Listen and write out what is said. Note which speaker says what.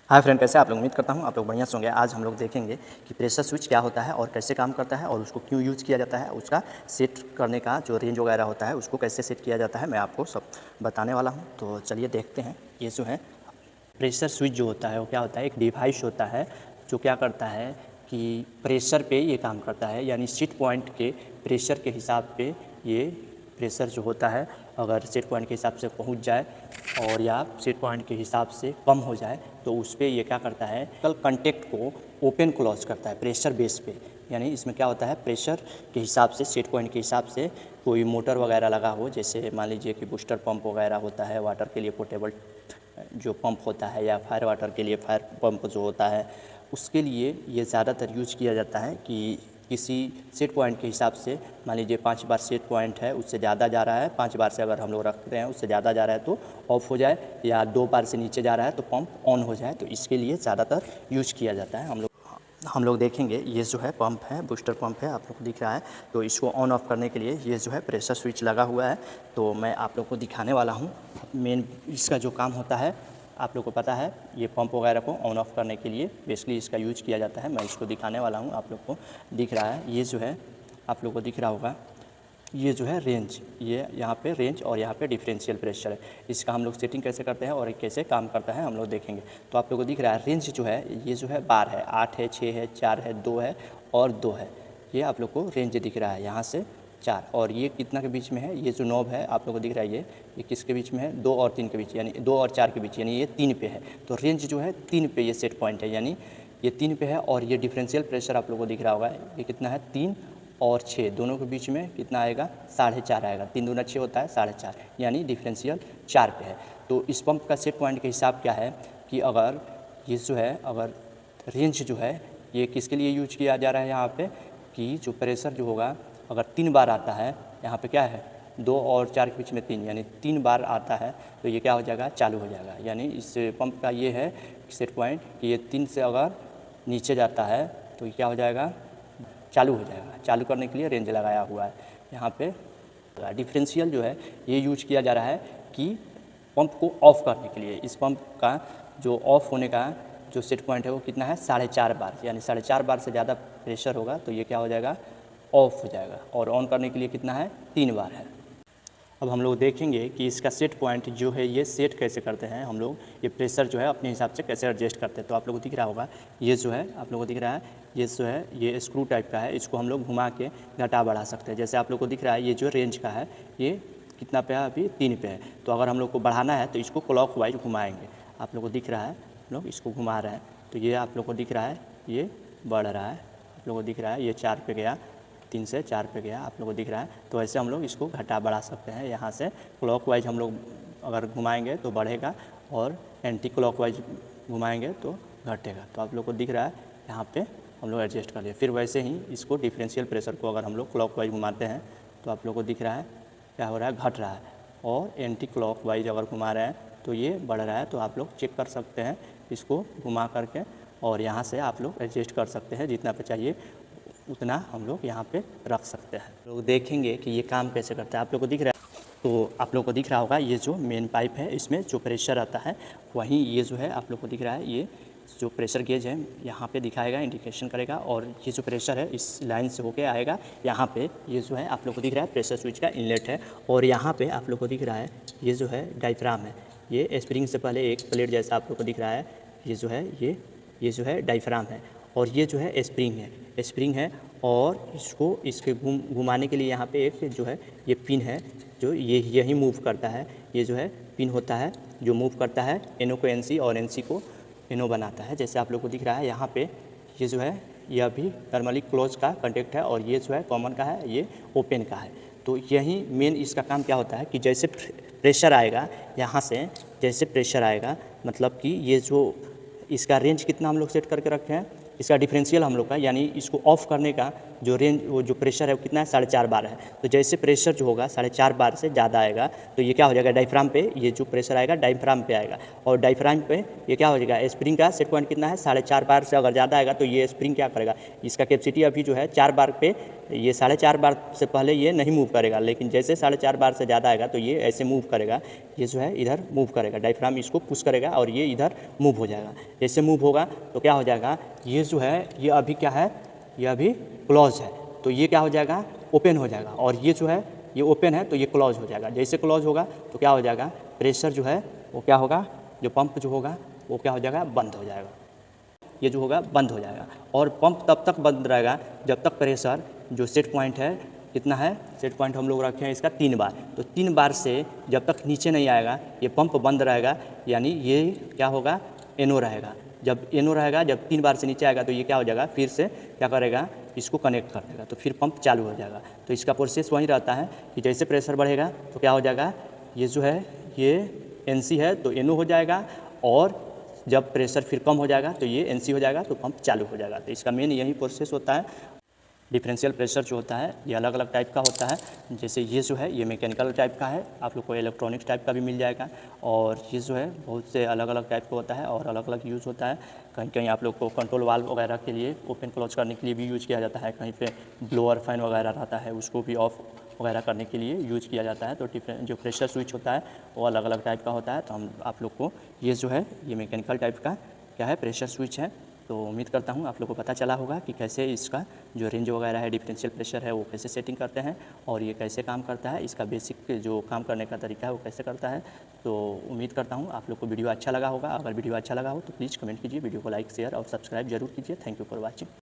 Speaker 1: Hi friend, कैसे आप लोग? उम्मीद करता हूँ आप लोग बढ़िया से होंगे। आज हम लोग देखेंगे कि प्रेशर स्विच क्या होता है और कैसे काम करता है और उसको क्यों यूज़ किया जाता है, उसका सेट करने का जो रेंज वगैरह होता है उसको कैसे सेट किया जाता है, मैं आपको सब बताने वाला हूँ। तो चलिए देखते हैं। ये जो है प्रेशर स्विच जो होता है वो क्या होता है, एक डिवाइस होता है जो क्या करता है कि प्रेशर पे ये काम करता है, यानी सेट पॉइंट के प्रेशर के हिसाब पे ये प्रेशर जो होता है अगर सेट पॉइंट के हिसाब से पहुंच जाए और या सेट पॉइंट के हिसाब से कम हो जाए तो उस पर ये क्या करता है, कल कंटेक्ट को ओपन क्लोज करता है प्रेशर बेस पे। यानी इसमें क्या होता है, प्रेशर के हिसाब से सेट पॉइंट के हिसाब से कोई मोटर वगैरह लगा हो, जैसे मान लीजिए कि बूस्टर पंप वगैरह होता है, वाटर के लिए पोर्टेबल जो पंप होता है, या फायर वाटर के लिए फायर पंप जो होता है, उसके लिए ये ज़्यादातर यूज किया जाता है कि किसी सेट पॉइंट के हिसाब से मान लीजिए 5 बार सेट पॉइंट है, उससे ज़्यादा जा रहा है, 5 बार से अगर हम लोग रखते हैं उससे ज़्यादा जा रहा है तो ऑफ हो जाए, या 2 बार से नीचे जा रहा है तो पंप ऑन हो जाए। तो इसके लिए ज़्यादातर यूज किया जाता है। हम लोग देखेंगे, ये जो है पंप है, बूस्टर पंप है, आप लोग को दिख रहा है। तो इसको ऑन ऑफ करने के लिए ये जो है प्रेशर स्विच लगा हुआ है। तो मैं आप लोग को दिखाने वाला हूँ। मेन इसका जो काम होता है आप लोग को पता है, ये पंप वगैरह को ऑन ऑफ करने के लिए बेसिकली इसका यूज किया जाता है। मैं इसको दिखाने वाला हूँ। आप लोग को दिख रहा है, ये जो है आप लोग को दिख रहा होगा, ये जो है रेंज, ये यहाँ पे रेंज और यहाँ पे डिफरेंशियल प्रेशर है। इसका हम लोग सेटिंग कैसे करते हैं और कैसे काम करता है हम लोग देखेंगे। तो आप लोगों को दिख रहा है रेंज जो है, ये जो है बार है, 8 है, 6 है, 4 है, 2 है और 2 है। ये आप लोग को रेंज दिख रहा है यहाँ से 4। और ये कितना के बीच में है, ये जो नॉब है आप लोग को दिख रहा है, ये किसके बीच में है, 2 और 3 के बीच, यानी 2 और 4 के बीच, यानी ये 3 पे है। तो रेंज जो है 3 पे ये सेट पॉइंट है, यानी ये 3 पे है। और ये डिफरेंशियल प्रेशर आप लोग को दिख रहा होगा, ये कितना है, 3 और 6 दोनों के बीच में कितना आएगा, 4.5 आएगा। 3 दूना 6 होता है 4.5, यानी डिफरेंशियल 4 पे है। तो इस पंप का सेट पॉइंट के हिसाब क्या है कि अगर ये जो है, अगर रेंज जो है ये किसके लिए यूज किया जा रहा है यहाँ पे, कि जो प्रेशर जो होगा अगर 3 बार आता है, यहाँ पे क्या है 2 और 4 के बीच में 3, यानी 3 बार आता है तो ये क्या हो जाएगा, चालू हो जाएगा। यानी इस पंप का ये है सेट पॉइंट कि ये 3 से अगर नीचे जाता है तो ये क्या हो जाएगा, चालू हो जाएगा। चालू करने के लिए रेंज लगाया हुआ है यहाँ पे। डिफरेंशियल जो है ये यूज किया जा रहा है कि पंप को ऑफ़ करने के लिए। इस पंप का जो ऑफ़ होने का जो सेट पॉइंट है वो कितना है, 4.5 बार, यानी 4.5 बार से ज़्यादा प्रेशर होगा तो ये क्या हो जाएगा, ऑफ़ हो जाएगा। और ऑन करने के लिए कितना है, 3 बार है। अब हम लोग देखेंगे कि इसका सेट पॉइंट जो है ये सेट कैसे करते हैं हम लोग, ये प्रेशर जो है अपने हिसाब से कैसे एडजस्ट करते हैं। तो आप लोगों को दिख रहा होगा, ये जो है आप लोगों को दिख रहा है, ये जो है ये स्क्रू टाइप का है, इसको हम लोग घुमा के घटा बढ़ा सकते हैं। जैसे आप लोग को दिख रहा है, ये जो रेंज का है ये कितना पे है, अभी 3 पे है। तो अगर हम लोग को बढ़ाना है तो इसको क्लॉक वाइज घुमाएँगे। आप लोग को दिख रहा है, हम लोग इसको घुमा रहे हैं तो ये आप लोग को दिख रहा है ये बढ़ रहा है। आप लोग को दिख रहा है ये 4 पे गया, 3 से 4 पे गया, आप लोगों को दिख रहा है। तो ऐसे हम लोग इसको घटा बढ़ा सकते हैं। यहाँ से क्लॉकवाइज हम लोग अगर घुमाएंगे तो बढ़ेगा और एंटी क्लॉकवाइज घुमाएंगे तो घटेगा। तो आप लोग को दिख रहा है यहाँ पे हम लोग एडजस्ट कर लिए। फिर वैसे ही इसको डिफरेंशियल प्रेशर को अगर हम लोग क्लॉकवाइज घुमाते हैं तो आप लोग को दिख रहा है क्या हो रहा है, घट रहा है। और एंटी क्लॉकवाइज अगर घुमा रहे हैं तो ये बढ़ रहा है। तो आप लोग चेक कर सकते हैं इसको घुमा करके, और यहाँ से आप लोग एडजस्ट कर सकते हैं, जितना पे चाहिए उतना हम लोग यहाँ पे रख सकते हैं। लोग देखेंगे कि ये काम कैसे करता है। आप लोग को दिख रहा है, तो आप लोग को दिख रहा होगा ये जो मेन पाइप है इसमें जो प्रेशर आता है, वहीं ये जो है आप लोग को दिख रहा है, ये जो प्रेशर गेज है यहाँ पे दिखाएगा, इंडिकेशन करेगा। और ये जो प्रेशर है इस लाइन से होके आएगा यहाँ पे। ये जो है आप लोग को दिख रहा है प्रेशर स्विच का इनलेट है। और यहाँ पे आप लोग को दिख रहा है ये जो है डायफ्राम है, ये स्प्रिंग से पहले एक प्लेट जैसा आप लोग को दिख रहा है, ये जो है ये जो है डायफ्राम है। और ये जो है स्प्रिंग है। और इसको इसके घुमाने के लिए यहाँ पे एक जो है ये पिन है जो यही मूव करता है। ये जो है पिन होता है जो मूव करता है एनो को एनसी और एनसी को एनो बनाता है। जैसे आप लोग को दिख रहा है यहाँ पे ये जो है ये अभी नॉर्मली क्लोज का कंटेक्ट है, और ये जो है कॉमन का है, ये ओपन का है। तो यही मेन इसका काम क्या होता है कि जैसे प्रेशर आएगा यहाँ से, जैसे प्रेशर आएगा मतलब कि ये जो इसका रेंज कितना हम लोग सेट करके रखे हैं, इसका डिफरेंशियल हम लोग का, यानी इसको ऑफ़ करने का जो रेंज वो जो प्रेशर है वो कितना है 4.5 बार है। तो जैसे प्रेशर जो होगा 4.5 बार से ज़्यादा आएगा तो ये क्या हो जाएगा, डायफ्राम पे ये जो प्रेशर आएगा डायफ्राम पे आएगा, और डायफ्राम पे ये क्या हो जाएगा, स्प्रिंग का सेट पॉइंट कितना है 4.5 बार से अगर ज़्यादा आएगा तो ये स्प्रिंग क्या करेगा, इसका कैपेसिटी अभी जो है 4 बार पे, ये 4.5 बार से पहले ये नहीं मूव करेगा, लेकिन जैसे 4.5 बार से ज़्यादा आएगा तो ये ऐसे मूव करेगा, ये जो है इधर मूव करेगा, डायफ्राम इसको पुश करेगा और ये इधर मूव हो जाएगा। जैसे मूव होगा तो क्या हो जाएगा, ये जो है ये अभी क्या है, ये अभी क्लोज है, तो ये क्या हो जाएगा, ओपन हो जाएगा, और ये जो है ये ओपन है तो ये क्लोज हो जाएगा। जैसे क्लोज होगा तो क्या हो जाएगा, प्रेशर जो है वो क्या होगा, जो पंप जो होगा वो क्या हो जाएगा, बंद हो जाएगा, ये जो होगा बंद हो जाएगा। और पंप तब तक बंद रहेगा जब तक प्रेशर जो सेट पॉइंट है कितना है, सेट पॉइंट हम लोग रखे हैं इसका 3 बार, तो 3 बार से जब तक नीचे नहीं आएगा ये पंप बंद रहेगा, यानी ये क्या होगा, एनो रहेगा। जब एनो रहेगा, जब 3 बार से नीचे आएगा तो ये क्या हो जाएगा, फिर से क्या करेगा, इसको कनेक्ट कर देगा, तो फिर पंप चालू हो जाएगा। तो इसका प्रोसेस वही रहता है कि जैसे प्रेशर बढ़ेगा तो क्या हो जाएगा, ये जो है ये एनसी है तो एनो हो जाएगा, और जब प्रेशर फिर कम हो जाएगा तो ये एनसी हो जाएगा तो पंप चालू हो जाएगा। तो इसका मेन यही प्रोसेस होता है। डिफरेंशियल प्रेशर जो होता है ये अलग अलग टाइप का होता है, जैसे ये जो है ये मैकेनिकल टाइप का है, आप लोग को इलेक्ट्रॉनिक्स टाइप का भी मिल जाएगा, और ये जो है बहुत से अलग अलग टाइप का होता है और अलग अलग यूज़ होता है। कहीं कहीं आप लोग को कंट्रोल वाल्व वगैरह के लिए ओपन क्लोज करने के लिए भी यूज किया जाता है, कहीं पे ब्लोअर फैन वगैरह रहता है उसको भी ऑफ वगैरह करने के लिए यूज किया जाता है। तो डिफरेंट जो प्रेशर स्विच होता है वो अलग अलग टाइप का होता है। तो हम आप लोग को ये जो है ये मैकेनिकल टाइप का क्या है, प्रेशर स्विच है। तो उम्मीद करता हूँ आप लोग को पता चला होगा कि कैसे इसका जो रेंज वगैरह है, डिफरेंशियल प्रेशर है वो कैसे सेटिंग करते हैं और ये कैसे काम करता है, इसका बेसिक जो काम करने का तरीका है वो कैसे करता है। तो उम्मीद करता हूँ आप लोग को वीडियो अच्छा लगा होगा। अगर वीडियो अच्छा लगा हो तो प्लीज़ कमेंट कीजिए, वीडियो को लाइक शेयर और सब्सक्राइब जरूर कीजिए। Thank you for watching.